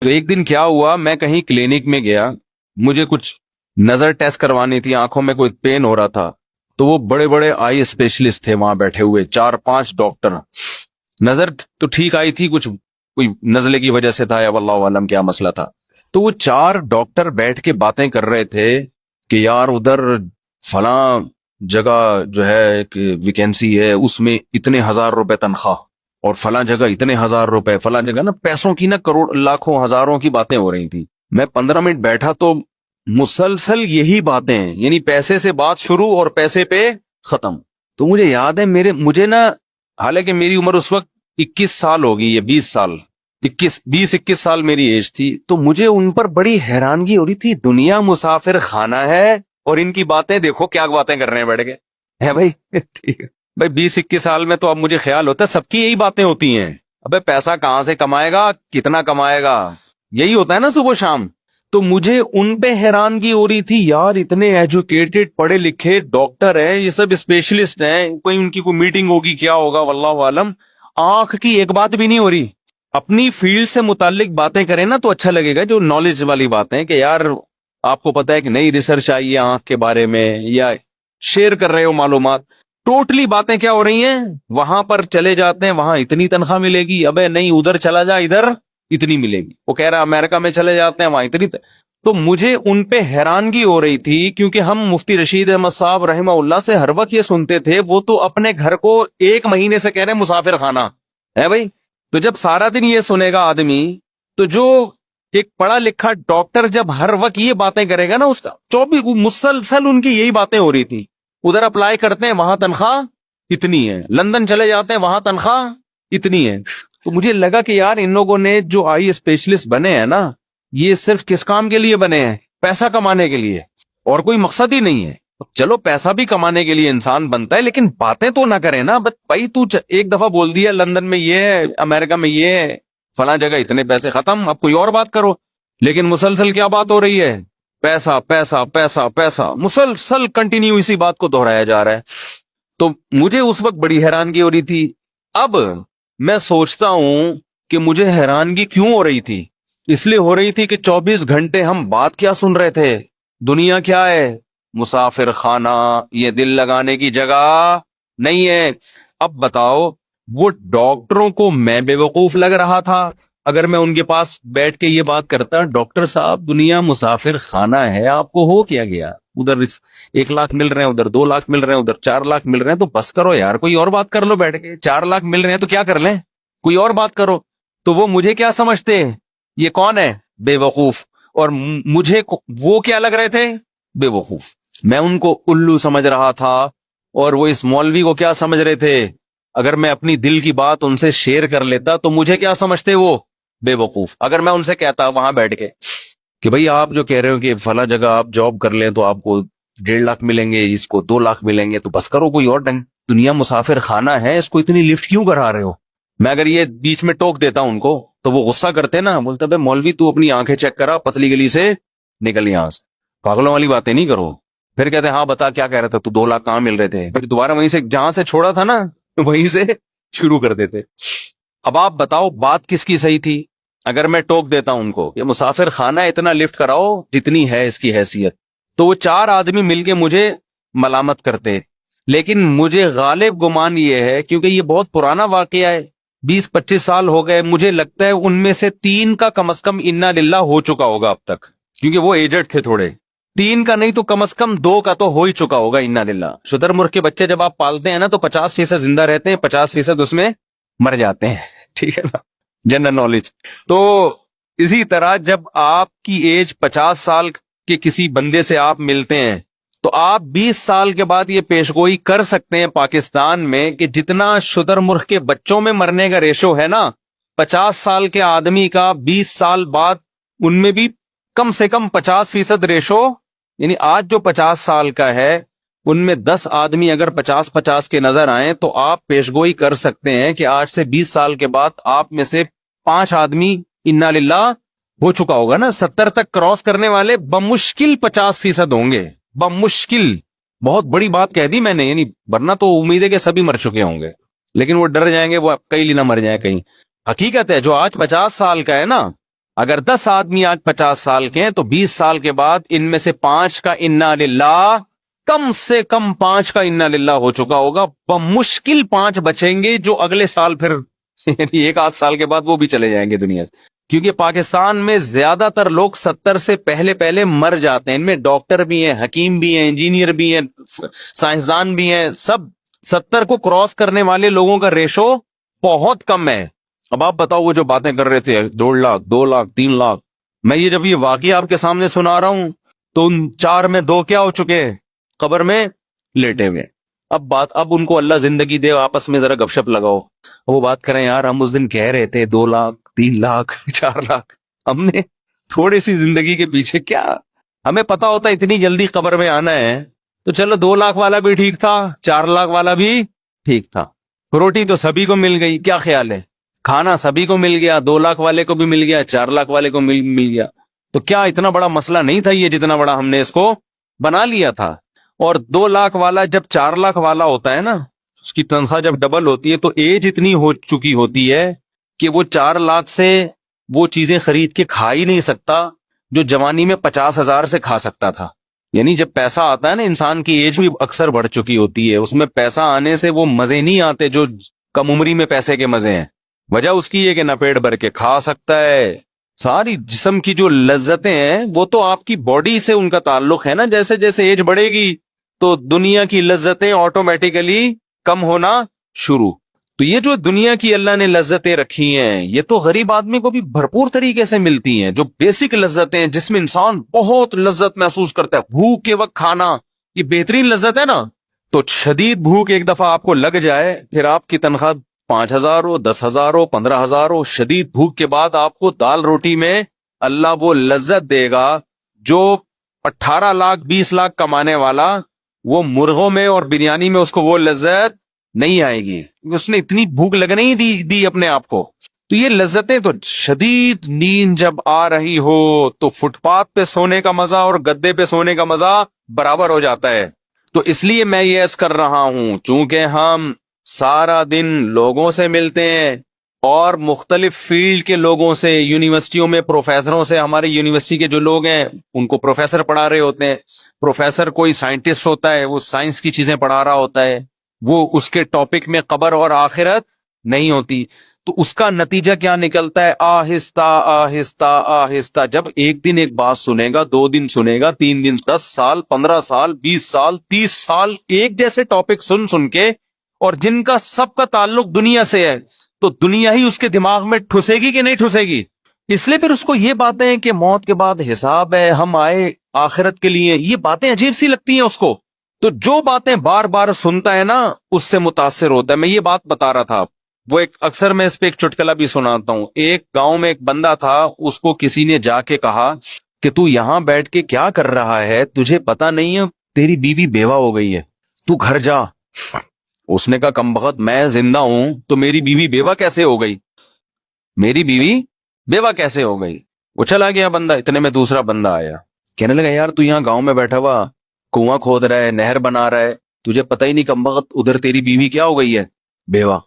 تو ایک دن کیا ہوا، میں کہیں کلینک میں گیا، مجھے کچھ نظر ٹیسٹ کوانی تھی، آنکھوں میں کوئی پین ہو رہا تھا، تو وہ بڑے بڑے آئی اسپیشلسٹ تھے وہاں بیٹھے ہوئے، 4-5 ڈاکٹر. نظر تو ٹھیک آئی تھی، کچھ کوئی نزلے کی وجہ سے تھا یا واللہ عالم کیا مسئلہ تھا. تو وہ 4 ڈاکٹر بیٹھ کے باتیں کر رہے تھے کہ یار ادھر فلاں جگہ جو ہے ایک ویکینسی ہے، اس میں اتنے ہزار روپے تنخواہ، اور فلاں جگہ اتنے ہزار روپے، فلاں جگہ نا پیسوں کی نا کروڑ لاکھوں ہزاروں کی باتیں ہو رہی تھی. میں 15 منٹ بیٹھا تو مسلسل یہی باتیں، یعنی پیسے سے بات شروع اور پیسے پہ ختم. تو مجھے یاد ہے مجھے نا، حالانکہ میری عمر اس وقت 21 سال ہوگی یا 20 سال، 21 سال میری ایج تھی، تو مجھے ان پر بڑی حیرانگی ہو رہی تھی. دنیا مسافر خانہ ہے اور ان کی باتیں دیکھو کیا باتیں کر رہے ہیں بیٹھ کے. ہے بھائی ٹھیک ہے بھائی، 20-21 سال میں تو اب مجھے خیال ہوتا ہے سب کی یہی باتیں ہوتی ہیں. ابے پیسہ کہاں سے کمائے گا، کتنا کمائے گا، یہی ہوتا ہے نا صبح شام. تو مجھے ان پہ حیرانگی ہو رہی تھی، یار اتنے ایجوکیٹڈ پڑھے لکھے ڈاکٹر ہیں، یہ سب اسپیشلسٹ ہیں، کوئی ان کی کوئی میٹنگ ہوگی کیا ہوگا واللہ عالم، آنکھ کی ایک بات بھی نہیں ہو رہی. اپنی فیلڈ سے متعلق باتیں کریں نا تو اچھا لگے گا، جو نالج والی باتیں کہ یار آپ کو پتا ہے کہ نئی ریسرچ آئی ہے آنکھ کے بارے میں، یا شیئر کر رہے ہو معلومات. ٹوٹلی باتیں کیا ہو رہی ہیں، وہاں پر چلے جاتے ہیں وہاں اتنی تنخواہ ملے گی، ابے نہیں ادھر چلا جا ادھر اتنی ملے گی. وہ کہہ رہا امریکہ میں چلے جاتے ہیں وہاں اتنی تو مجھے ان پہ حیرانگی ہو رہی تھی، کیونکہ ہم مفتی رشید احمد صاحب رحمہ اللہ سے ہر وقت یہ سنتے تھے، وہ تو اپنے گھر کو 1 مہینے سے کہہ رہے ہیں مسافر خانہ ہے بھائی. تو جب سارا دن یہ سنے گا آدمی، تو جو ایک پڑھا لکھا ڈاکٹر جب ہر وقت یہ باتیں کرے گا نا، اس کا 24 مسلسل ان کی یہی باتیں ہو رری تھی. ادھر اپلائی کرتے ہیں وہاں تنخواہ اتنی ہے، لندن چلے جاتے ہیں وہاں تنخواہ اتنی ہے. تو مجھے لگا کہ یار ان لوگوں نے جو آئی اسپیشلسٹ بنے ہیں نا، یہ صرف کس کام کے لیے بنے ہیں؟ پیسہ کمانے کے لیے، اور کوئی مقصد ہی نہیں ہے. چلو پیسہ بھی کمانے کے لیے انسان بنتا ہے، لیکن باتیں تو نہ کرے نا. بس بھائی تو ایک دفعہ بول دیا لندن میں یہ ہے، امریکہ میں یہ ہے، فلاں جگہ اتنے پیسے، ختم. اب کوئی اور بات کرو. لیکن مسلسل کیا بات ہو رہی ہے؟ پیسہ پیسہ پیسہ پیسہ، مسلسل کنٹینیو اسی بات کو دہرایا جا رہا ہے. تو مجھے اس وقت بڑی حیرانگی ہو رہی تھی. اب میں سوچتا ہوں کہ مجھے حیرانگی کیوں ہو رہی تھی. اس لیے ہو رہی تھی کہ 24 گھنٹے ہم بات کیا سن رہے تھے، دنیا کیا ہے، مسافر خانہ، یہ دل لگانے کی جگہ نہیں ہے. اب بتاؤ، وہ ڈاکٹروں کو میں بے وقوف لگ رہا تھا اگر میں ان کے پاس بیٹھ کے یہ بات کرتا، ڈاکٹر صاحب دنیا مسافر خانہ ہے، آپ کو ہو کیا گیا، ادھر 1 لاکھ مل رہے ہیں، ادھر 2 لاکھ مل رہے ہیں، ادھر 4 لاکھ مل رہے ہیں، تو بس کرو یار، کوئی اور بات کر لو بیٹھ کے. 4 لاکھ مل رہے ہیں تو کیا کر لیں، کوئی اور بات کرو. تو وہ مجھے کیا سمجھتے، یہ کون ہے، بے وقوف. اور مجھے وہ کیا لگ رہے تھے، بے وقوف. میں ان کو الو سمجھ رہا تھا، اور وہ اس مولوی کو کیا سمجھ رہے تھے، اگر میں اپنی دل کی بات ان سے شیئر کر لیتا تو مجھے کیا سمجھتے، وہ بے وقوف. اگر میں ان سے کہتا وہاں بیٹھ کے کہ بھئی آپ جو کہہ رہے ہو کہ فلاں جگہ آپ جاب کر لیں تو آپ کو 1.5 لاکھ ملیں گے، اس کو 2 لاکھ ملیں گے، تو بس کرو، کوئی اور ڈنگ، دنیا مسافر خانہ ہے، اس کو اتنی لفٹ کیوں کرا رہے ہو. میں اگر یہ بیچ میں ٹوک دیتا ان کو تو وہ غصہ کرتے نا، بولتے بھائی مولوی تو اپنی آنکھیں چیک کرا، پتلی گلی سے نکل یہاں سے، پاگلوں والی باتیں نہیں کرو. پھر کہتے ہیں ہاں بتا کیا کہہ رہا تھا تو، 2 لاکھ کہاں مل رہے تھے، پھر دوبارہ وہیں سے جہاں سے چھوڑا تھا نا وہیں سے شروع کر دیتے. اب آپ بتاؤ بات کس کی صحیح تھی؟ اگر میں ٹوک دیتا ہوں ان کو کہ مسافر خانہ اتنا لفٹ کراؤ جتنی ہے اس کی حیثیت، تو وہ 4 آدمی مل کے مجھے ملامت کرتے. لیکن مجھے غالب گمان یہ ہے، کیونکہ یہ بہت پرانا واقعہ ہے، 20-25 سال ہو گئے، مجھے لگتا ہے ان میں سے 3 کا کم از کم انا للہ ہو چکا ہوگا اب تک، کیونکہ وہ ایجڈ تھے تھوڑے. 3 کا نہیں تو کم از کم 2 کا تو ہو ہی چکا ہوگا انا للہ. شتر مرغ کے بچے جب آپ پالتے ہیں نا تو 50% زندہ رہتے ہیں، 50% اس میں مر جاتے ہیں. ٹھیک ہے نا، جنرل نالج. تو اسی طرح جب آپ کی ایج 50 سال کے کسی بندے سے آپ ملتے ہیں تو آپ 20 سال کے بعد یہ پیشگوئی کر سکتے ہیں پاکستان میں کہ جتنا شتر مرغ کے بچوں میں مرنے کا ریشو ہے نا، 50 سال کے آدمی کا 20 سال بعد ان میں بھی کم سے کم 50% ریشو، یعنی آج جو 50 سال کا ہے ان میں 10 آدمی اگر 50-50 کے نظر آئیں تو آپ پیشگوئی کر سکتے ہیں کہ آج سے 20 سال کے بعد آپ میں سے 5 آدمی انا للہ ہو چکا ہوگا نا. 70 تک کراس کرنے والے بمشکل 50% ہوں گے، بمشکل. بہت بڑی بات کہہ دی میں نے، یعنی ورنہ تو امید ہے کہ سبھی مر چکے ہوں گے، لیکن وہ ڈر جائیں گے وہ کئی لینا مر جائیں کہیں. حقیقت ہے جو آج 50 سال کا ہے نا، اگر 10 آدمی آج 50 سال کے ہیں تو 20 سال کے بعد ان میں سے 5 کا انا للہ، کم سے کم 5 کا انا للہ ہو چکا ہوگا، بمشکل 5 بچیں گے جو اگلے سال پھر یعنی 1 آدھ سال کے بعد وہ بھی چلے جائیں گے دنیا سے. کیونکہ پاکستان میں زیادہ تر لوگ 70 سے پہلے مر جاتے ہیں. ان میں ڈاکٹر بھی ہیں، حکیم بھی ہیں، انجینئر بھی ہیں، سائنسدان بھی ہیں. سب 70 کو کراس کرنے والے لوگوں کا ریشو بہت کم ہے. اب آپ بتاؤ وہ جو باتیں کر رہے تھے 1.5 لاکھ 2 لاکھ 3 لاکھ، میں یہ جب یہ واقعہ آپ کے سامنے سنا رہا ہوں تو ان 4 میں 2 کیا ہو چکے، قبر میں لیٹے ہوئے. اب ان کو اللہ زندگی دے، آپس میں ذرا گپ شپ لگاؤ، وہ بات کریں یار ہم اس دن کہہ رہے تھے 2 لاکھ 3 لاکھ 4 لاکھ، ہم نے تھوڑی سی زندگی کے پیچھے کیا، ہمیں پتا ہوتا اتنی جلدی قبر میں آنا ہے تو چلو 2 لاکھ والا بھی ٹھیک تھا، 4 لاکھ والا بھی ٹھیک تھا. روٹی تو سبھی کو مل گئی، کیا خیال ہے، کھانا سبھی کو مل گیا، 2 لاکھ والے کو بھی مل گیا، 4 لاکھ والے کو مل گیا، تو کیا اتنا بڑا مسئلہ نہیں تھا یہ جتنا بڑا ہم نے اس کو بنا لیا تھا. اور 2 لاکھ والا جب 4 لاکھ والا ہوتا ہے نا، اس کی تنخواہ جب ڈبل ہوتی ہے تو ایج اتنی ہو چکی ہوتی ہے کہ وہ 4 لاکھ سے وہ چیزیں خرید کے کھا ہی نہیں سکتا جو جوانی میں 50,000 سے کھا سکتا تھا. یعنی جب پیسہ آتا ہے نا، انسان کی ایج بھی اکثر بڑھ چکی ہوتی ہے، اس میں پیسہ آنے سے وہ مزے نہیں آتے جو کم عمری میں پیسے کے مزے ہیں. وجہ اس کی ہے کہ نہ پیٹ بھر کے کھا سکتا ہے، ساری جسم کی جو لذتیں ہیں وہ تو آپ کی باڈی سے ان کا تعلق ہے نا. جیسے جیسے ایج بڑھے گی تو دنیا کی لذتیں آٹومیٹیکلی کم ہونا شروع. تو یہ جو دنیا کی اللہ نے لذتیں رکھی ہیں یہ تو غریب آدمی کو بھی بھرپور طریقے سے ملتی ہیں. جو بیسک لذتیں جس میں انسان بہت لذت محسوس کرتا ہے، بھوک کے وقت کھانا، یہ بہترین لذت ہے نا. تو شدید بھوک ایک دفعہ آپ کو لگ جائے، پھر آپ کی تنخواہ 5,000 ہو، 10,000 ہو، 15,000 ہو، شدید بھوک کے بعد آپ کو دال روٹی میں اللہ وہ لذت دے گا جو 18 لاکھ 20 لاکھ کمانے والا وہ مرغوں میں اور بریانی میں اس کو وہ لذت نہیں آئے گی، اس نے اتنی بھوک لگنے ہی دی اپنے آپ کو. تو یہ لذتیں تو شدید نیند جب آ رہی ہو تو فٹ پاتھ پہ سونے کا مزہ اور گدے پہ سونے کا مزہ برابر ہو جاتا ہے. تو اس لیے میں یہ عرض کر رہا ہوں، چونکہ ہم سارا دن لوگوں سے ملتے ہیں اور مختلف فیلڈ کے لوگوں سے، یونیورسٹیوں میں پروفیسروں سے، ہمارے یونیورسٹی کے جو لوگ ہیں ان کو پروفیسر پڑھا رہے ہوتے ہیں. پروفیسر کوئی سائنٹسٹ ہوتا ہے، وہ سائنس کی چیزیں پڑھا رہا ہوتا ہے، وہ اس کے ٹاپک میں قبر اور آخرت نہیں ہوتی. تو اس کا نتیجہ کیا نکلتا ہے، آہستہ آہستہ آہستہ جب ایک دن ایک بات سنے گا، 2 دن سنے گا، 3 دن، 10 سال، 15 سال، 20 سال، 30 سال ایک جیسے ٹاپک سن کے، اور جن کا سب کا تعلق دنیا سے ہے، تو دنیا ہی اس کے دماغ میں ٹھسے گی کہ نہیں ٹھسے گی. اس لیے پھر اس کو یہ باتیں کہ موت کے بعد حساب ہے، ہم آئے آخرت کے لیے، یہ باتیں عجیب سی لگتی ہیں اس کو. تو جو باتیں بار بار سنتا ہے نا اس سے متاثر ہوتا ہے. میں یہ بات بتا رہا تھا، وہ اکثر میں اس پہ ایک چٹکلا بھی سناتا ہوں. ایک گاؤں میں ایک بندہ تھا، اس کو کسی نے جا کے کہا کہ تو یہاں بیٹھ کے کیا کر رہا ہے، تجھے پتا نہیں ہے تیری بیوی بیوہ ہو گئی ہے، تو گھر جا. اس نے کہا کمبخت میں زندہ ہوں تو میری بیوی بیوہ کیسے ہو گئی، میری بیوی بیوہ کیسے ہو گئی. وہ چلا گیا بندہ. اتنے میں دوسرا بندہ آیا، کہنے لگا یار تو یہاں گاؤں میں بیٹھا ہوا کنواں کھود رہا ہے، نہر بنا رہا ہے، تجھے پتہ ہی نہیں کمبخت ادھر تیری بیوی کیا ہو گئی ہے، بیوہ.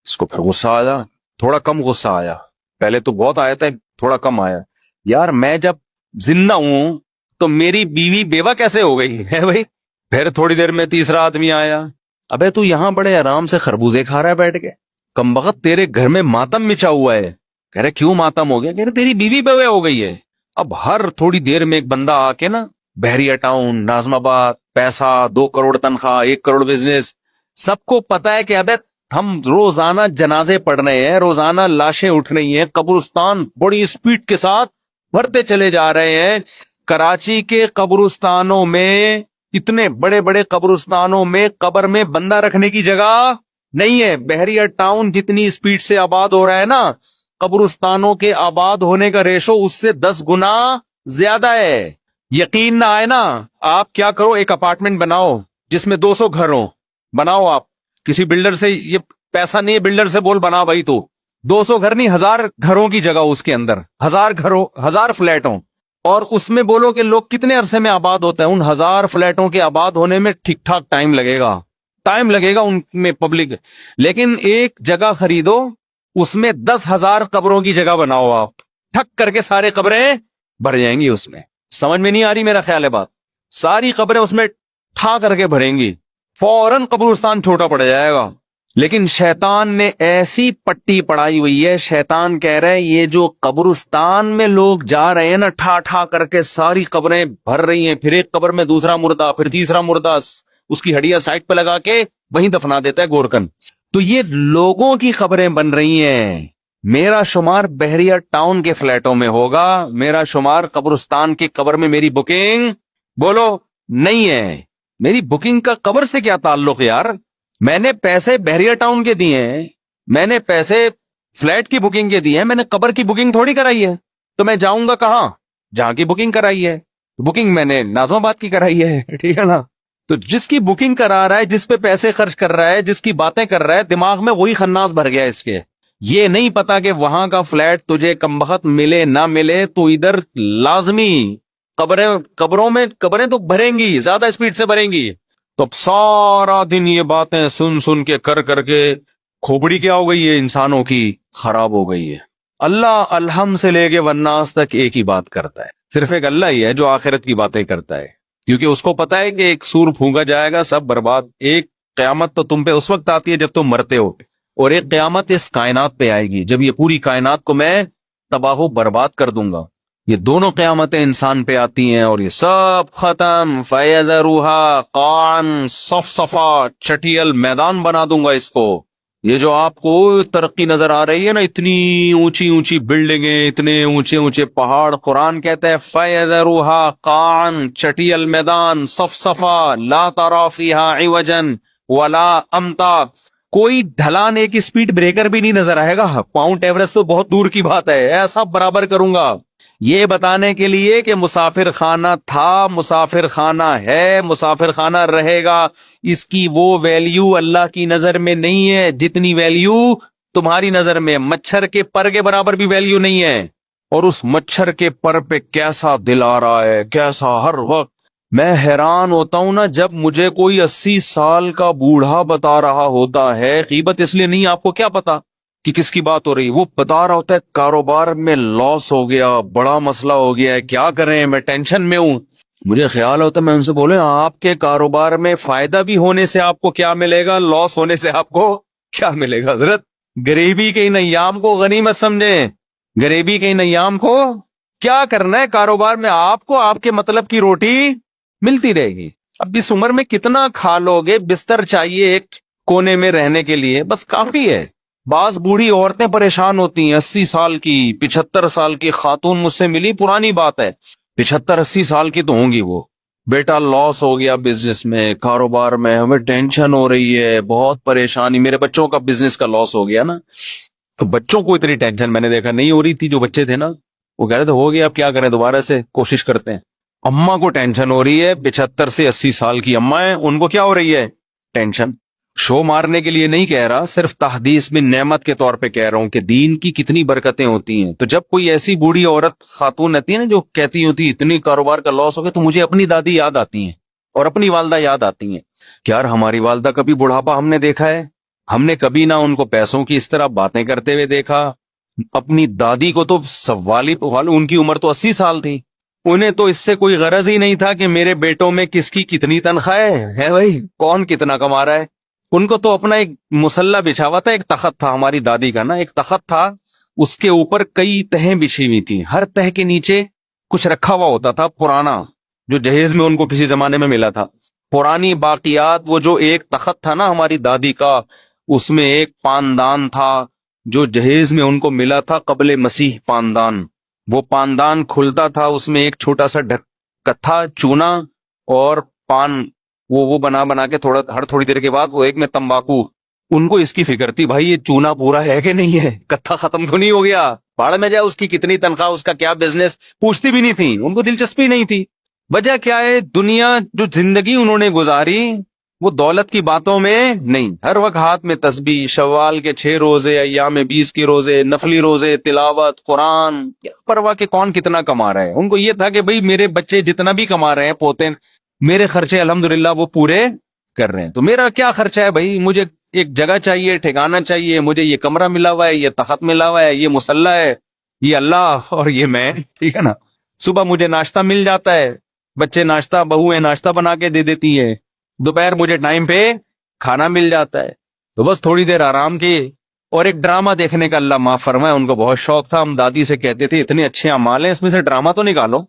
اس کو پھر غصہ آیا، تھوڑا کم غصہ آیا، پہلے تو بہت آیا تھا، تھوڑا کم آیا. یار میں جب زندہ ہوں تو میری بیوی بیوہ کیسے ہو گئی ہے بھائی. پھر تھوڑی دیر میں تیسرا آدمی آیا، ابے تو یہاں بڑے آرام سے خربوزے کھا رہا ہے بیٹھ کے، کمبخت تیرے گھر میں ماتم مچا ہوا ہے. کہہ رہے کیوں ماتم ہو گیا، کہہ رہے تیری بیوی بیوہ ہو گئی ہے. اب ہر تھوڑی دیر میں ایک بندہ آ کے نا، بحریہ ٹاؤن، ناظم آباد، پیسہ، 2 کروڑ تنخواہ، 1 کروڑ بزنس، سب کو پتا ہے کہ ابے ہم روزانہ جنازے پڑھ رہے ہیں، روزانہ لاشیں اٹھ رہی ہیں، قبرستان بڑی سپیڈ کے ساتھ بھرتے چلے جا رہے ہیں. کراچی کے قبرستانوں میں، اتنے بڑے بڑے قبرستانوں میں قبر میں بندہ رکھنے کی جگہ نہیں ہے. بحریہ ٹاؤن جتنی سپیڈ سے آباد ہو رہا ہے نا، قبرستانوں کے آباد ہونے کا ریشو اس سے 10 گنا زیادہ ہے. یقین نہ آئے نا، آپ کیا کرو، ایک اپارٹمنٹ بناؤ جس میں 200 گھر ہوں، بناؤ. آپ کسی بلڈر سے، یہ پیسہ نہیں ہے بلڈر سے بول بنا بھائی، تو 200 گھر نہیں، 1000 گھروں کی جگہ اس کے اندر، 1000 گھروں، 1000 فلیٹ ہوں، اور اس میں بولو کہ لوگ کتنے عرصے میں آباد ہوتا ہے. ان 1000 فلیٹوں کے آباد ہونے میں ٹھیک ٹھاک ٹائم لگے گا ان میں پبلک. لیکن ایک جگہ خریدو، اس میں 10,000 قبروں کی جگہ بناؤ آپ، ٹھک کر کے سارے قبریں بھر جائیں گی اس میں. سمجھ میں نہیں آ رہی میرا خیال ہے بات؟ ساری قبریں اس میں ٹھا کر کے بھریں گی, فوراً قبرستان چھوٹا پڑ جائے گا. لیکن شیطان نے ایسی پٹی پڑائی ہوئی ہے, شیطان کہہ رہے ہیں یہ جو قبرستان میں لوگ جا رہے ہیں نا, ٹھا ٹھا کر کے ساری قبریں بھر رہی ہیں, پھر ایک قبر میں دوسرا مردہ, پھر تیسرا مردہ, اس کی ہڈیاں سائڈ پہ لگا کے وہیں دفنا دیتا ہے گورکن. تو یہ لوگوں کی قبریں بن رہی ہیں. میرا شمار بحریہ ٹاؤن کے فلیٹوں میں ہوگا, میرا شمار قبرستان کی قبر میں میری بکنگ بولو نہیں ہے. میری بکنگ کا قبر سے کیا تعلق یار؟ میں نے پیسے بحریہ ٹاؤن کے دیے ہیں, میں نے پیسے فلیٹ کی بکنگ کے دیے ہیں, میں نے قبر کی بکنگ تھوڑی کرائی ہے. تو میں جاؤں گا کہاں؟ جہاں کی بکنگ کرائی ہے. بکنگ میں نے ناظم آباد کی کرائی ہے, ٹھیک ہے نا. تو جس کی بکنگ کرا رہا ہے, جس پہ پیسے خرچ کر رہا ہے, جس کی باتیں کر رہا ہے, دماغ میں وہی خناس بھر گیا اس کے. یہ نہیں پتا کہ وہاں کا فلیٹ تجھے کمبخت ملے نہ ملے تو ادھر لازمی قبروں میں قبریں تو بھریں گی, زیادہ اسپیڈ سے بھریں گی. تو اب سارا دن یہ باتیں سن سن کے کر کے کھوپڑی کیا ہو گئی ہے, انسانوں کی خراب ہو گئی ہے. اللہ الحم سے لے کے والناس تک ایک ہی بات کرتا ہے, صرف ایک اللہ ہی ہے جو آخرت کی باتیں کرتا ہے, کیونکہ اس کو پتا ہے کہ ایک سور پھونکا جائے گا, سب برباد. ایک قیامت تو تم پہ اس وقت آتی ہے جب تم مرتے ہو, اور ایک قیامت اس کائنات پہ آئے گی جب یہ پوری کائنات کو میں تباہ و برباد کر دوں گا. یہ دونوں قیامتیں انسان پہ آتی ہیں اور یہ سب ختم. فَيَذَرُهَا قَاعًا صَفْصَفًا, چٹیل میدان بنا دوں گا اس کو. یہ جو آپ کو ترقی نظر آ رہی ہے نا, اتنی اونچی اونچی بلڈنگیں, اتنے اونچے اونچے پہاڑ, قرآن کہتا ہے فَيَذَرُهَا قَاعًا, چٹیل میدان, صَفْصَفًا لَا تَرَىٰ فِيهَا عِوَجًا وَلَا أَمْتًا, کوئی ڈھلان ایک سپیڈ بریکر بھی نہیں نظر آئے گا. ماؤنٹ ایوریسٹ تو بہت دور کی بات ہے, ایسا برابر کروں گا. یہ بتانے کے لیے کہ مسافر خانہ تھا, مسافر خانہ ہے, مسافر خانہ رہے گا. اس کی وہ ویلیو اللہ کی نظر میں نہیں ہے جتنی ویلیو تمہاری نظر میں. مچھر کے پر کے برابر بھی ویلیو نہیں ہے. اور اس مچھر کے پر پہ کیسا دل آ رہا ہے, کیسا ہر وقت. میں حیران ہوتا ہوں نا جب مجھے کوئی 80 سال کا بوڑھا بتا رہا ہوتا ہے, غیبت اس لیے نہیں, آپ کو کیا پتا کہ کس کی بات ہو رہی, وہ بتا رہا ہوتا ہے کاروبار میں لاس ہو گیا, بڑا مسئلہ ہو گیا ہے, کیا کریں, میں ٹینشن میں ہوں. مجھے خیال ہوتا ہے میں ان سے بولے آپ کے کاروبار میں فائدہ بھی ہونے سے آپ کو کیا ملے گا, لاس ہونے سے آپ کو کیا ملے گا. حضرت غریبی کے ان ایام کو غنیمت سمجھیں, غریبی کے ان ایام کو کیا کرنا ہے کاروبار میں, آپ کو آپ کے مطلب کی روٹی ملتی رہے گی. اب اس عمر میں کتنا کھا لو گے, بستر چاہیے ایک کونے میں رہنے کے لیے, بس کافی ہے. بعض بوڑھی عورتیں پریشان ہوتی ہیں, 80 سال کی 75 سال کی خاتون مجھ سے ملی, پرانی بات ہے, 75-80 سال کی تو ہوں گی وہ. بیٹا لاس ہو گیا بزنس میں, کاروبار میں, ہمیں ٹینشن ہو رہی ہے, بہت پریشانی, میرے بچوں کا بزنس کا لاس ہو گیا نا. تو بچوں کو اتنی ٹینشن میں نے دیکھا نہیں ہو رہی تھی, جو بچے تھے نا وہ کہہ رہے تھے ہو گیا, اب کیا کریں, دوبارہ سے کوشش کرتے ہیں. اماں کو ٹینشن ہو رہی ہے, 75 سے 80 سال کی اماں ہیں, ان کو کیا ہو رہی ہے ٹینشن. شو مارنے کے لیے نہیں کہہ رہا, صرف تحدیث میں نعمت کے طور پہ کہہ رہا ہوں کہ دین کی کتنی برکتیں ہوتی ہیں. تو جب کوئی ایسی بوڑھی عورت خاتون رہتی ہے نا جو کہتی ہوتی اتنی کاروبار کا لاس ہو گیا, تو مجھے اپنی دادی یاد آتی ہیں اور اپنی والدہ یاد آتی ہیں. یار ہماری والدہ کبھی بڑھاپا ہم نے دیکھا ہے, ہم نے کبھی نہ ان کو پیسوں کی اس طرح باتیں کرتے ہوئے دیکھا. اپنی دادی کو تو سوالی ان کی عمر تو 80 سال تھی, انہیں تو اس سے کوئی غرض ہی نہیں تھا کہ میرے بیٹوں میں کس کی کتنی تنخواہ ہے بھائی, کون کتنا کما رہا ہے. ان کو تو اپنا ایک مسلح بچھا ہوا تھا, ایک تخت تھا ہماری دادی کا نا, ایک تخت تھا, اس کے اوپر کئی تہیں بچھی ہوئی تھی, ہر تہ کے نیچے کچھ رکھا ہوا ہوتا تھا پرانا, جو جہیز میں ان کو کسی زمانے میں ملا تھا, پرانی باقیات. وہ جو ایک تخت تھا نا ہماری دادی کا, اس میں ایک پاندان تھا جو جہیز میں ان کو ملا تھا قبل مسیح پاندان. وہ پاندان کھلتا تھا, اس میں ایک چھوٹا سا کتھا چونا اور پان وہ بنا کے ہر تھوڑی دیر کے بعد وہ ایک میں تمباکو. ان کو اس کی فکر تھی بھائی یہ چونا پورا ہے کہ نہیں ہے, کتھا ختم تو نہیں ہو گیا, باڑ میں جائے اس کی کتنی تنخواہ, اس کا کیا بزنس, پوچھتی بھی نہیں تھی, ان کو دلچسپی نہیں تھی. وجہ کیا ہے, دنیا جو زندگی انہوں نے گزاری وہ دولت کی باتوں میں نہیں, ہر وقت ہاتھ میں تسبیح, شوال کے 6 روزے, ایام 20 کے روزے, نفلی روزے, تلاوت قرآن, کیا پرواہ کہ کون کتنا کما رہا ہے. ان کو یہ تھا کہ بھئی میرے بچے جتنا بھی کما رہے ہیں پوتے, میرے خرچے الحمدللہ وہ پورے کر رہے ہیں. تو میرا کیا خرچہ ہے بھائی, مجھے ایک جگہ چاہیے, ٹھکانہ چاہیے, مجھے یہ کمرہ ملا ہوا ہے, یہ تخت ملا ہوا ہے, یہ مصلی ہے, یہ اللہ اور یہ میں, ٹھیک ہے نا. صبح مجھے ناشتہ مل جاتا ہے, بچے ناشتہ, بہویں ناشتہ بنا کے دے دیتی ہیں, دوپہر مجھے ٹائم پہ کھانا مل جاتا ہے, تو بس تھوڑی دیر آرام کی. اور ایک ڈرامہ دیکھنے کا اللہ معاف فرمائے ان کو بہت شوق تھا. ہم دادی سے کہتے تھے اتنے اچھے اعمال ہیں اس میں سے ڈرامہ تو نکالو.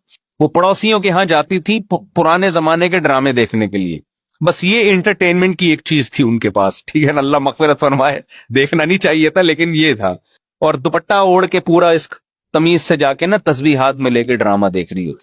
وہ پڑوسیوں کے ہاں جاتی تھی پرانے زمانے کے ڈرامے دیکھنے کے لیے. بس یہ انٹرٹینمنٹ کی ایک چیز تھی ان کے پاس, ٹھیک ہے نا, اللہ مغفرت فرمائے. دیکھنا نہیں چاہیے تھا لیکن یہ تھا. اور دوپٹہ اوڑھ کے پورا اس تمیز سے جا کے نا تسبیح ہاتھ میں لے کے ڈرامہ دیکھ رہی ہو.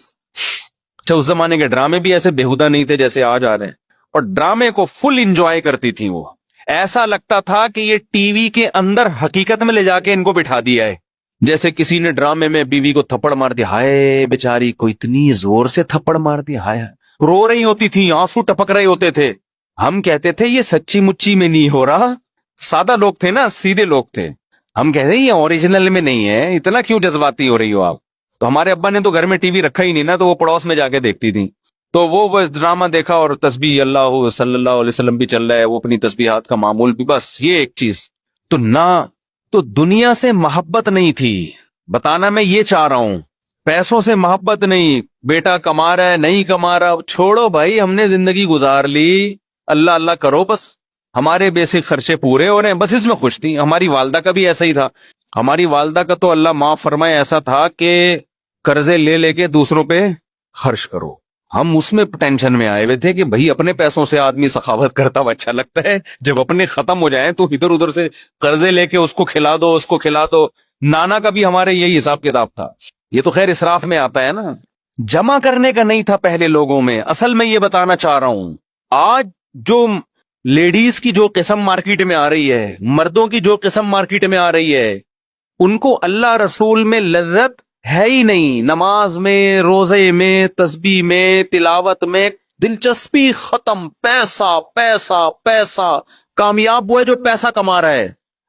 اچھا, اس زمانے کے ڈرامے بھی ایسے بےہودہ نہیں تھے جیسے آج آ رہے ہیں, اور ڈرامے کو فل انجوائے کرتی تھی وہ. ایسا لگتا تھا کہ یہ ٹی وی کے اندر حقیقت میں لے جا کے ان کو بٹھا دیا ہے. جیسے کسی نے ڈرامے میں بیوی کو تھپڑ مار دیا, ہائے بیچاری کو اتنی زور سے تھپڑ مار دیا, ہائے, رو رہی ہوتی تھی, آنسو ٹپک رہے ہوتے تھے. ہم کہتے تھے یہ سچی مچی میں نہیں ہو رہا. سادہ لوگ تھے نا, سیدھے لوگ تھے. ہم کہتے ہیں یہ اوریجنل میں نہیں ہے, اتنا کیوں جذباتی ہو رہی ہو آپ. تو ہمارے ابا نے تو گھر میں ٹی وی رکھا ہی نہیں نا, تو وہ پڑوس میں جا کے دیکھتی تھی. تو وہ بس ڈرامہ دیکھا اور تسبیح اللہ صلی اللہ علیہ وسلم بھی چل رہا ہے, وہ اپنی تسبیحات کا معمول بھی, بس یہ ایک چیز. تو نہ تو دنیا سے محبت نہیں تھی, بتانا میں یہ چاہ رہا ہوں. پیسوں سے محبت نہیں, بیٹا کما رہا ہے نہیں کما رہا, چھوڑو بھائی, ہم نے زندگی گزار لی, اللہ اللہ کرو, بس ہمارے بیسک خرچے پورے ہو رہے ہیں, بس اس میں خوش تھی. ہماری والدہ کا بھی ایسا ہی تھا. ہماری والدہ کا تو اللہ معاف فرمائے ایسا تھا کہ قرضے لے لے کے دوسروں پہ خرچ کرو. ہم اس میں ٹینشن میں آئے ہوئے تھے کہ بھائی اپنے پیسوں سے آدمی سخاوت کرتا ہوا اچھا لگتا ہے, جب اپنے ختم ہو جائیں تو ادھر ادھر سے قرضے لے کے اس کو کھلا دو, اس کو کھلا دو. نانا کا بھی ہمارے یہی حساب کتاب تھا. یہ تو خیر اسراف میں آتا ہے نا, جمع کرنے کا نہیں تھا پہلے لوگوں میں. اصل میں یہ بتانا چاہ رہا ہوں, آج جو لیڈیز کی جو قسم مارکیٹ میں آ رہی ہے, مردوں کی جو قسم مارکیٹ میں آ رہی ہے, ان کو اللہ رسول میں لذت ہے ہی نہیں. نماز میں, روزے میں, تسبیح میں, تلاوت میں دلچسپی ختم. پیسہ پیسہ پیسہ. کامیاب وہ ہے جو پیسہ کما رہا ہے.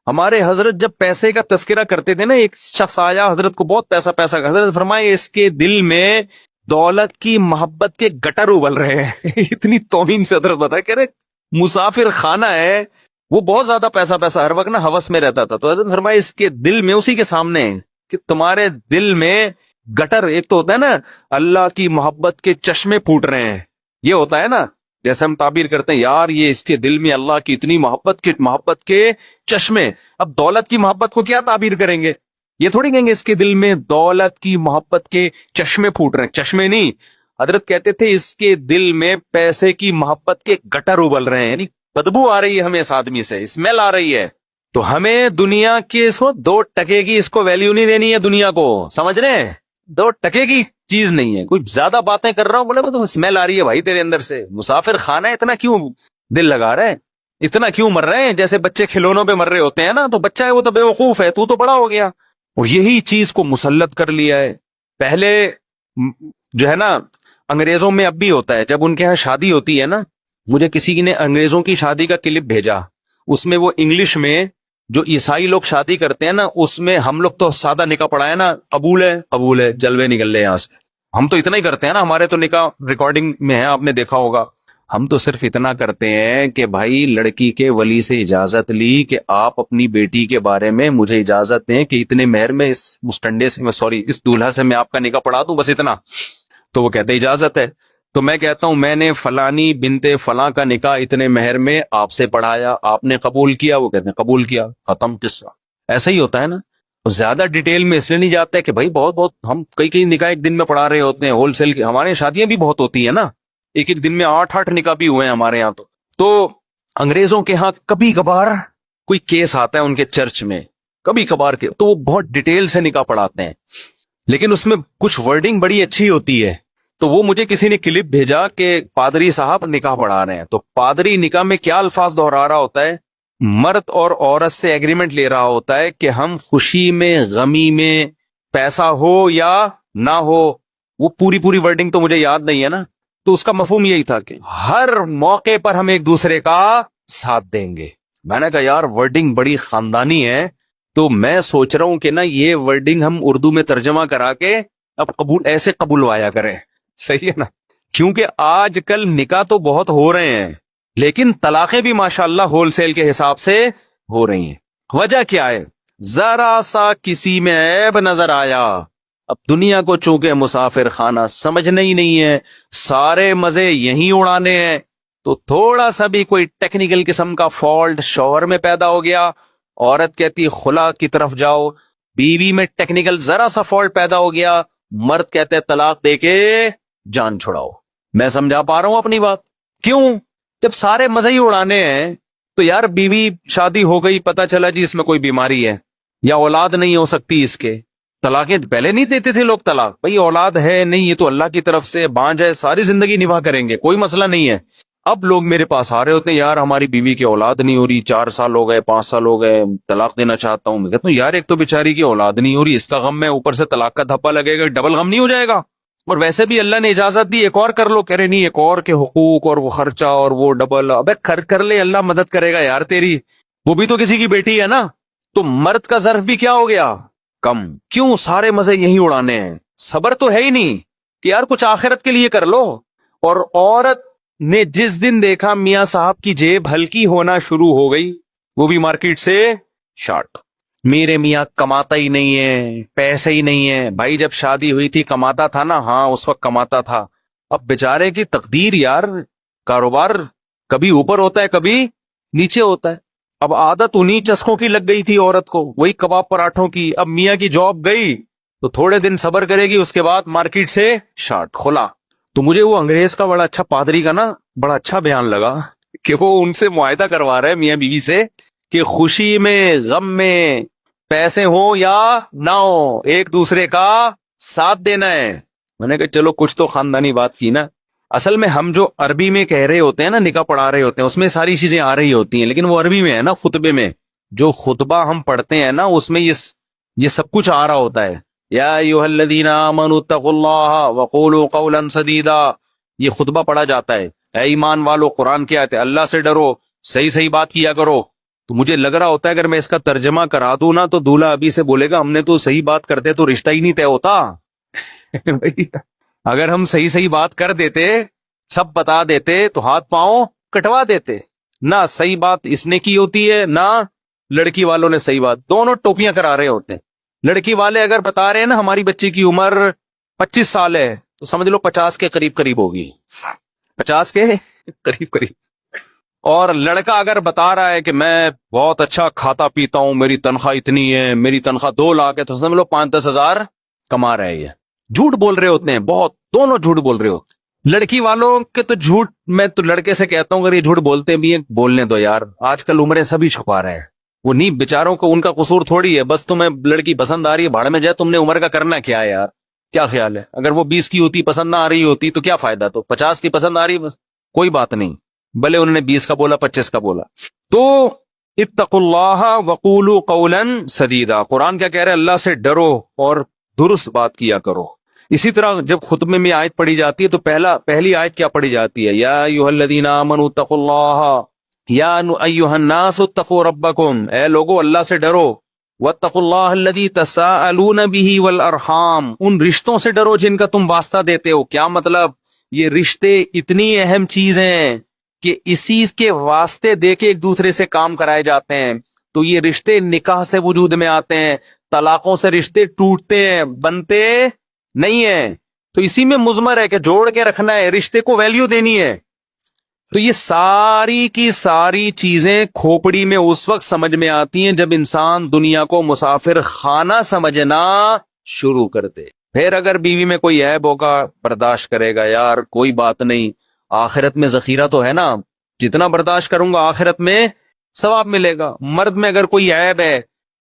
ہمارے حضرت جب پیسے کا تذکرہ کرتے تھے نا, ایک شخص آیا حضرت کو بہت پیسہ پیسہ, حضرت فرمائے اس کے دل میں دولت کی محبت کے گٹر ابل رہے ہیں. اتنی توہین سے حضرت بتایا, کہہ رہے مسافر خانہ ہے, وہ بہت زیادہ پیسہ پیسہ ہر وقت نا ہوس میں رہتا تھا. تو حضرت فرمائے اس کے دل میں, اسی کے سامنے کہ تمہارے دل میں گٹر, ایک تو ہوتا ہے نا اللہ کی محبت کے چشمے پھوٹ رہے ہیں, یہ ہوتا ہے نا, جیسے ہم تعبیر کرتے ہیں یار یہ اس کے دل میں اللہ کی اتنی محبت کے چشمے. اب دولت کی محبت کو کیا تعبیر کریں گے, یہ تھوڑی کہیں گے اس کے دل میں دولت کی محبت کے چشمے پھوٹ رہے ہیں. چشمے نہیں, حضرت کہتے تھے اس کے دل میں پیسے کی محبت کے گٹر ابل رہے ہیں, یعنی بدبو آ رہی ہے ہمیں اس آدمی سے, اسمیل آ رہی ہے. تو ہمیں دنیا کے 2 ٹکے کی اس کو ویلیو نہیں دینی ہے دنیا کو, سمجھ رہے ہیں, 2 ٹکے کی چیز نہیں ہے. کوئی زیادہ باتیں کر رہا ہوں, بولے تو اسمیل آ رہی ہے بھائی تیرے اندر سے. مسافر خانہ ہے, اتنا کیوں دل لگا رہے ہیں, اتنا کیوں مر رہے ہیں, جیسے بچے کھلونوں پہ مر رہے ہوتے ہیں نا. تو بچہ ہے وہ تو بے وقوف ہے, تو بڑا ہو گیا. اور یہی چیز کو مسلط کر لیا ہے. پہلے جو ہے نا انگریزوں میں اب بھی ہوتا ہے, جب ان کے ہاں شادی ہوتی ہے نا, مجھے کسی نے انگریزوں کی شادی کا کلپ بھیجا, اس میں وہ انگلش میں جو عیسائی لوگ شادی کرتے ہیں نا, اس میں ہم لوگ تو سادہ نکاح پڑھا ہے نا, قبول ہے قبول ہے, جلوے نکل رہے یہاں سے. ہم تو اتنا ہی کرتے ہیں نا, ہمارے تو نکاح ریکارڈنگ میں ہے, آپ نے دیکھا ہوگا. ہم تو صرف اتنا کرتے ہیں کہ بھائی لڑکی کے ولی سے اجازت لی کہ آپ اپنی بیٹی کے بارے میں مجھے اجازت دیں کہ اتنے مہر میں اس مستنڈے سے, سوری اس دولہا سے میں آپ کا نکاح پڑھا دوں, بس اتنا. تو وہ کہتے اجازت ہے. تو میں کہتا ہوں میں نے فلانی بنت فلاں کا نکاح اتنے مہر میں آپ سے پڑھایا, آپ نے قبول کیا, وہ کہتے ہیں قبول کیا, ختم قصہ. ایسا ہی ہوتا ہے نا. زیادہ ڈیٹیل میں اس لیے نہیں جاتا ہے کہ بھائی بہت ہم کئی نکاح ایک دن میں پڑھا رہے ہوتے ہیں, ہول سیل کی. ہمارے شادیاں بھی بہت ہوتی ہیں نا, ایک دن میں 8 نکاح بھی ہوئے ہیں ہمارے یہاں. تو انگریزوں کے ہاں کبھی کبھار کوئی کیس آتا ہے ان کے چرچ میں, کبھی کبھار کے, تو وہ بہت ڈیٹیل سے نکاح پڑھاتے ہیں, لیکن اس میں کچھ ورڈنگ بڑی اچھی ہوتی ہے. تو وہ مجھے کسی نے کلپ بھیجا کہ پادری صاحب نکاح پڑھا رہے ہیں, تو پادری نکاح میں کیا الفاظ دہرا رہا ہوتا ہے, مرد اور عورت سے ایگریمنٹ لے رہا ہوتا ہے کہ ہم خوشی میں غمی میں پیسہ ہو یا نہ ہو, وہ پوری ورڈنگ تو مجھے یاد نہیں ہے نا. تو اس کا مفہوم یہی تھا کہ ہر موقع پر ہم ایک دوسرے کا ساتھ دیں گے. میں نے کہا یار ورڈنگ بڑی خاندانی ہے, تو میں سوچ رہا ہوں کہ نا یہ ورڈنگ ہم اردو میں ترجمہ کرا کے اب ایسے قبولوایا کریں, صحیح ہے نا. کیونکہ آج کل نکاح تو بہت ہو رہے ہیں, لیکن طلاقیں بھی ماشاءاللہ ہول سیل کے حساب سے ہو رہی ہیں. وجہ کیا ہے, ذرا سا کسی میں عیب نظر آیا، اب دنیا کو چونکہ مسافر خانہ سمجھنا ہی نہیں ہے، سارے مزے یہیں اڑانے ہیں، تو تھوڑا سا بھی کوئی ٹیکنیکل قسم کا فالٹ شوہر میں پیدا ہو گیا، عورت کہتی خلا کی طرف جاؤ، بیوی میں ٹیکنیکل ذرا سا فالٹ پیدا ہو گیا، مرد کہتے طلاق دے کے جان چھڑاؤ۔ میں سمجھا پا رہا ہوں اپنی بات؟ کیوں؟ جب سارے مزے ہی اڑانے ہیں تو یار بیوی شادی ہو گئی، پتا چلا جی اس میں کوئی بیماری ہے یا اولاد نہیں ہو سکتی اس کے، طلاقیں پہلے نہیں دیتے تھے لوگ طلاق، بھئی اولاد ہے نہیں، یہ تو اللہ کی طرف سے بانجھ ہے، ساری زندگی نبھا کریں گے، کوئی مسئلہ نہیں ہے۔ اب لوگ میرے پاس آ رہے ہوتے ہیں، یار ہماری بیوی کی اولاد نہیں ہو رہی، 4 سال ہو گئے، 5 سال ہو گئے، طلاق دینا چاہتا ہوں۔ میں کہتا ہوں یار ایک تو بیچاری کی اولاد نہیں ہو رہی، اس کا غم ہے، اوپر سے طلاق کا دھپا لگے گا، ڈبل غم نہیں ہو جائے گا؟ اور ویسے بھی اللہ نے اجازت دی ایک اور کر لو، کہہ رہے نہیں ایک اور کے حقوق اور وہ خرچہ اور وہ ڈبل، ابے کر لے، اللہ مدد کرے گا یار تیری، وہ بھی تو کسی کی بیٹی ہے نا۔ تو مرد کا ظرف بھی کیا ہو گیا؟ کم۔ کیوں؟ سارے مزے یہیں اڑانے ہیں، صبر تو ہے ہی نہیں کہ یار کچھ آخرت کے لیے کر لو۔ اور عورت نے جس دن دیکھا میاں صاحب کی جیب ہلکی ہونا شروع ہو گئی، وہ بھی مارکیٹ سے شارٹ، میرے میاں کماتا ہی نہیں ہے، پیسے ہی نہیں ہے۔ بھائی جب شادی ہوئی تھی کماتا تھا نا؟ ہاں اس وقت کماتا تھا، اب بیچارے کی تقدیر یار، کاروبار کبھی اوپر ہوتا ہے کبھی نیچے ہوتا ہے، اب عادت انہی چسکوں کی لگ گئی تھی عورت کو، وہی کباب پراٹھوں کی۔ اب میاں کی جاب گئی تو تھوڑے دن صبر کرے گی، اس کے بعد مارکیٹ سے شارٹ کھلا۔ تو مجھے وہ انگریز کا بڑا اچھا پادری کا نا بڑا اچھا بیان لگا کہ وہ ان سے معاہدہ کروا رہے میاں بیوی سے کہ خوشی میں غم میں پیسے ہوں یا نہ ہو ایک دوسرے کا ساتھ دینا ہے۔ میں نے کہا چلو کچھ تو خاندانی بات کی نا۔ اصل میں ہم جو عربی میں کہہ رہے ہوتے ہیں نا، نکاح پڑھا رہے ہوتے ہیں، اس میں ساری چیزیں آ رہی ہوتی ہیں، لیکن وہ عربی میں ہے نا، خطبے میں جو خطبہ ہم پڑھتے ہیں نا اس میں یہ سب کچھ آ رہا ہوتا ہے۔ یا ایھا الذین آمنوا اتقوا اللہ وقولوا قولا سدیدا، یہ خطبہ پڑھا جاتا ہے، اے ایمان والو، قرآن کی آیت ہے، اللہ سے ڈرو، صحیح بات کیا کرو۔ تو مجھے لگ رہا ہوتا ہے اگر میں اس کا ترجمہ کرا دوں نا تو دولہا ابھی سے بولے گا ہم نے تو صحیح بات کرتے تو رشتہ ہی نہیں طے ہوتا۔ اگر ہم صحیح بات کر دیتے، سب بتا دیتے تو ہاتھ پاؤں کٹوا دیتے، نہ صحیح بات اس نے کی ہوتی ہے نہ لڑکی والوں نے صحیح بات، دونوں ٹوپیاں کرا رہے ہوتے ہیں۔ لڑکی والے اگر بتا رہے ہیں نا ہماری بچی کی عمر 25 سال ہے تو سمجھ لو 50 کے قریب ہوگی، 50 کے قریب۔ اور لڑکا اگر بتا رہا ہے کہ میں بہت اچھا کھاتا پیتا ہوں، میری تنخواہ اتنی ہے، میری تنخواہ 2 لاکھ ہے، تو سمجھ لو 5-10 ہزار کما رہے ہیں۔ جھوٹ بول رہے ہوتے ہیں بہت، دونوں جھوٹ بول رہے ہوتے ہیں۔ لڑکی والوں کے تو جھوٹ، میں تو لڑکے سے کہتا ہوں اگر یہ جھوٹ بولتے بھی ہیں بولنے دو یار، آج کل عمریں سبھی چھپا رہے ہیں، وہ نہیں بیچاروں کو ان کا قصور تھوڑی ہے، بس تمہیں لڑکی پسند آ رہی ہے بھاڑ میں جائے، تم نے عمر کا کرنا کیا ہے یار؟ کیا خیال ہے؟ اگر وہ 20 کی ہوتی پسند نہ آ رہی ہوتی تو کیا فائدہ، تو 50 کی پسند آ رہی بس کوئی بات نہیں، بھلے انہوں نے 20 کا بولا 25 کا بولا۔ تو اتقوا اللہ وقولوا قولا سدیدا، قرآن کیا کہہ رہے ہیں؟ اللہ سے ڈرو اور درست بات کیا کرو۔ اسی طرح جب خطبے میں آیت پڑھی جاتی ہے تو پہلی آیت کیا پڑھی جاتی ہے؟ یا ایھا الذین آمنوا اتقوا اللہ یا ایھا الناس اتقوا ربکم، اے لوگو اللہ سے ڈرو، واتقوا اللہ الذی تساءلون بہ والارحام، ان رشتوں سے ڈرو جن کا تم واسطہ دیتے ہو۔ کیا مطلب؟ یہ رشتے اتنی اہم چیز ہیں کہ اسی کے واسطے دے کے ایک دوسرے سے کام کرائے جاتے ہیں، تو یہ رشتے نکاح سے وجود میں آتے ہیں، طلاقوں سے رشتے ٹوٹتے ہیں، بنتے نہیں ہیں، تو اسی میں مضمر ہے کہ جوڑ کے رکھنا ہے، رشتے کو ویلیو دینی ہے۔ تو یہ ساری کی ساری چیزیں کھوپڑی میں اس وقت سمجھ میں آتی ہیں جب انسان دنیا کو مسافر خانہ سمجھنا شروع کر دے۔ پھر اگر بیوی میں کوئی عیب ہوگا برداشت کرے گا، یار کوئی بات نہیں، آخرت میں ذخیرہ تو ہے نا، جتنا برداشت کروں گا آخرت میں ثواب ملے گا۔ مرد میں اگر کوئی عیب ہے،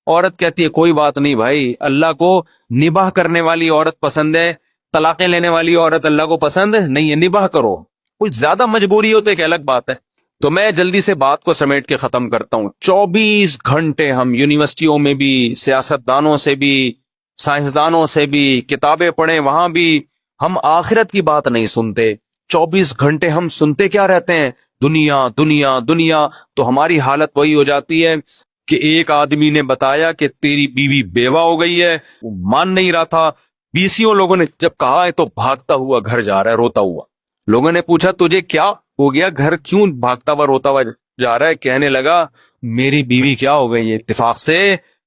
عورت کہتی ہے کوئی بات نہیں بھائی، اللہ کو نباہ کرنے والی عورت پسند ہے، طلاقیں لینے والی عورت اللہ کو پسند نہیں ہے، نباہ کرو۔ کچھ زیادہ مجبوری ہو تو ایک الگ بات ہے۔ تو میں جلدی سے بات کو سمیٹ کے ختم کرتا ہوں۔ 24 گھنٹے ہم یونیورسٹیوں میں بھی، سیاستدانوں سے بھی، سائنسدانوں سے بھی کتابیں پڑھیں، وہاں بھی ہم آخرت کی بات نہیں سنتے۔ 24 گھنٹے ہم سنتے کیا رہتے ہیں؟ دنیا دنیا دنیا۔ تو ہماری حالت وہی ہو جاتی ہے کہ ایک آدمی نے بتایا کہ تیری بیوی بیوہ ہو گئی ہے، وہ مان نہیں رہا تھا، 20 لوگوں نے جب کہا ہے تو بھاگتا ہوا گھر جا رہا ہے روتا ہوا۔ لوگوں نے پوچھا تجھے کیا ہو گیا، گھر کیوں بھاگتا ہوا روتا ہوا جا رہا ہے؟ کہنے لگا میری بیوی کیا ہو گئی ہے، اتفاق سے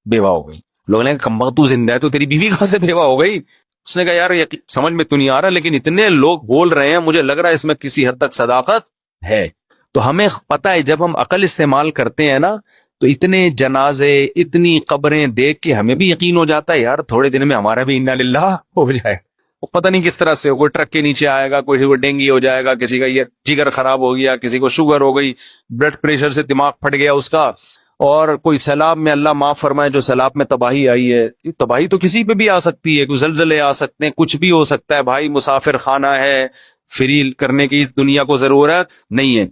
بیوہ ہو گئی. لوگوں نے کہا کمبخت تو زندہ ہے تو تیری بیوی کہاں سے بیوہ ہو گئی؟ اس نے کہا یار یہ سمجھ میں تو نہیں آ رہا لیکن اتنے لوگ بول رہے ہیں مجھے لگ رہا ہے اس میں کسی حد تک صداقت ہے. تو ہمیں پتہ ہے جب ہم عقل استعمال کرتے ہیں نا تو اتنے جنازے اتنی قبریں دیکھ کے ہمیں بھی یقین ہو جاتا ہے یار تھوڑے دن میں ہمارا بھی انا للہ ہو جائے. وہ پتہ نہیں کس طرح سے کوئی ٹرک کے نیچے آئے گا, کوئی کو ڈینگی ہو جائے گا, کسی کا یہ جگر خراب ہو گیا, کسی کو شوگر ہو گئی, بلڈ پریشر سے دماغ پھٹ گیا اس کا, اور کوئی سیلاب میں اللہ معاف فرمائے جو سیلاب میں تباہی آئی ہے. تباہی تو کسی پہ بھی آ سکتی ہے, کوئی زلزلے آ سکتے ہیں, کچھ بھی ہو سکتا ہے بھائی. مسافر خانہ ہے, فری کرنے کی دنیا کو ضرورت نہیں ہے.